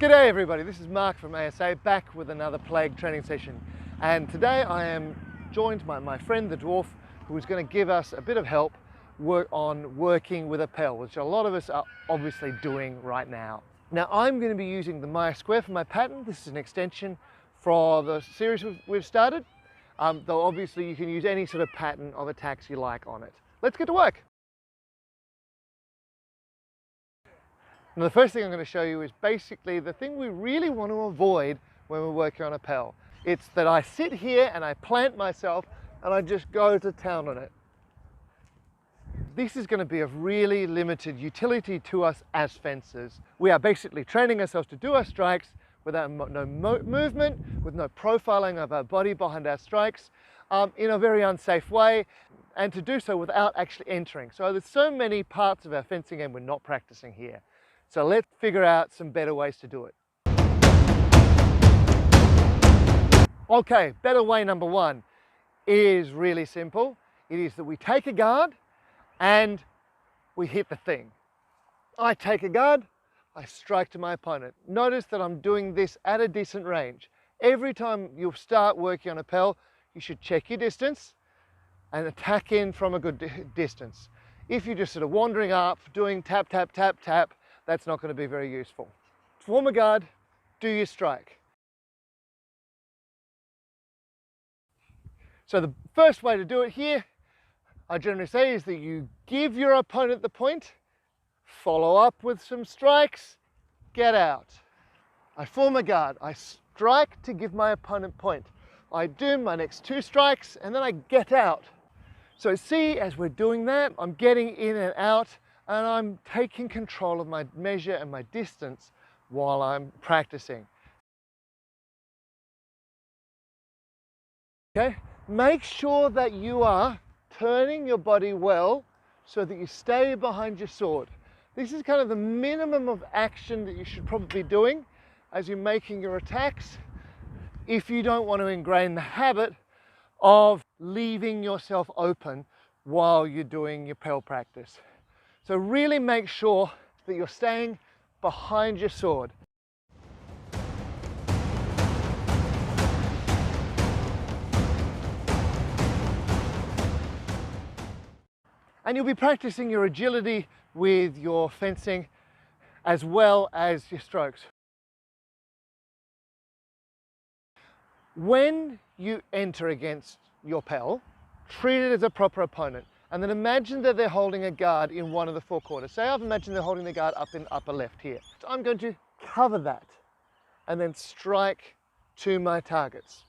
G'day everybody, this is Mark from ASA back with another plague training session, and today I am joined by my friend the dwarf, who is going to give us a bit of help working with a Pell, which a lot of us are obviously doing right now. Now I'm going to be using the Maya square for my pattern. This is an extension for the series we've started, though obviously you can use any sort of pattern of attacks you like on it. Let's get to work. Now the first thing I'm going to show you is basically the thing we really want to avoid when we're working on a Pell. It's that I sit here and I plant myself and I just go to town on it. This is going to be of really limited utility to us as fencers. We are basically training ourselves to do our strikes without no movement, with no profiling of our body behind our strikes, in a very unsafe way, and to do so without actually entering. So there's so many parts of our fencing game we're not practicing here. So let's figure out some better ways to do it. Okay, better way number one is really simple. It is that we take a guard and we hit the thing. I take a guard, I strike to my opponent. Notice that I'm doing this at a decent range. Every time you start working on a Pell, you should check your distance and attack in from a good distance. If you're just sort of wandering up, doing tap, tap, tap, tap, that's not going to be very useful. Form a guard, do your strike. So the first way to do it here, I generally say, is that you give your opponent the point, follow up with some strikes, get out. I form a guard, I strike to give my opponent point. I do my next two strikes and then I get out. So see, as we're doing that, I'm getting in and out, and I'm taking control of my measure and my distance while I'm practicing. Okay, make sure that you are turning your body well so that you stay behind your sword. This is kind of the minimum of action that you should probably be doing as you're making your attacks, if you don't want to ingrain the habit of leaving yourself open while you're doing your Pell practice. So really make sure that you're staying behind your sword. And you'll be practicing your agility with your fencing as well as your strokes. When you enter against your Pell, treat it as a proper opponent. And then imagine that they're holding a guard in one of the four corners. Say I've imagined they're holding the guard up in upper left here. So I'm going to cover that and then strike to my targets.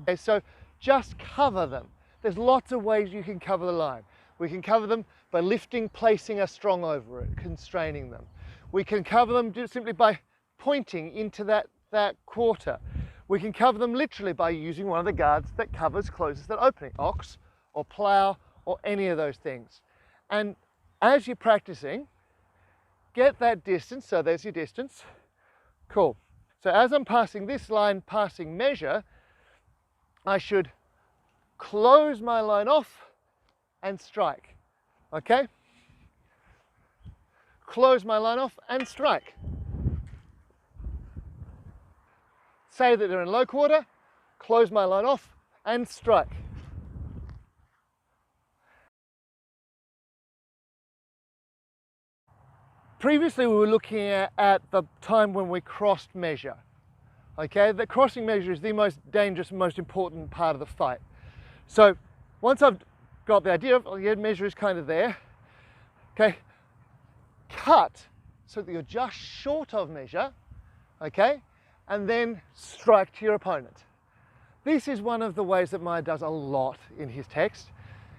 Okay, so just cover them. There's lots of ways you can cover the line. We can cover them by lifting, placing a strong over it, constraining them. We can cover them just simply by pointing into that quarter. We can cover them literally by using one of the guards that covers closest that opening, ox or plough, or any of those things. And as you're practicing, get that distance. So there's your distance. Cool. So as I'm passing this line, passing measure, I should close my line off and strike. Okay? Close my line off and strike. Say that they're in low quarter, close my line off and strike. Previously we were looking at the time when we crossed measure. Okay, the crossing measure is the most dangerous, most important part of the fight. So once I've got the idea of the measure is kind of there, okay, cut so that you're just short of measure, okay, and then strike to your opponent. This is one of the ways that Maya does a lot in his text.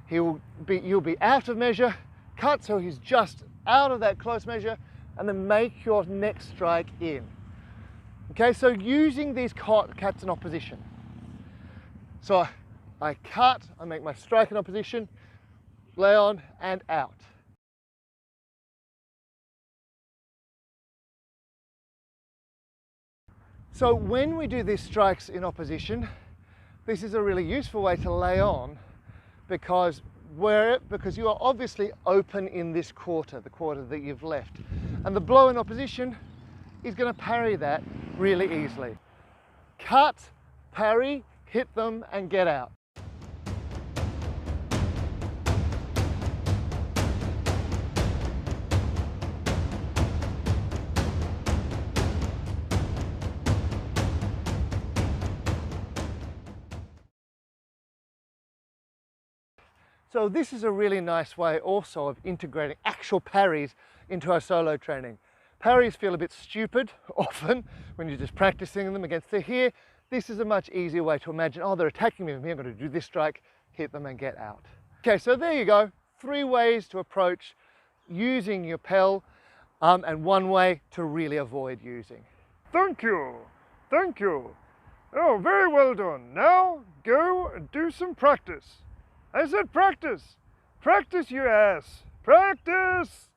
You'll be out of measure, cut so he's just out of that close measure, and then make your next strike in. Okay, so using these cuts in opposition. So I cut, I make my strike in opposition, lay on and out. So when we do these strikes in opposition, this is a really useful way to lay on, because you are obviously open in this quarter, the quarter that you've left. And the blow in opposition is going to parry that really easily. Cut, parry, hit them and get out. So this is a really nice way also of integrating actual parries into our solo training. Parries feel a bit stupid often when you're just practicing them against the here. This is a much easier way to imagine, oh, they're attacking me, I'm going to do this strike, hit them and get out. Okay, so there you go. 3 ways to approach using your Pell and 1 way to really avoid using. Thank you. Thank you. Oh, very well done. Now go and do some practice. I said practice. Practice, you ass. Practice.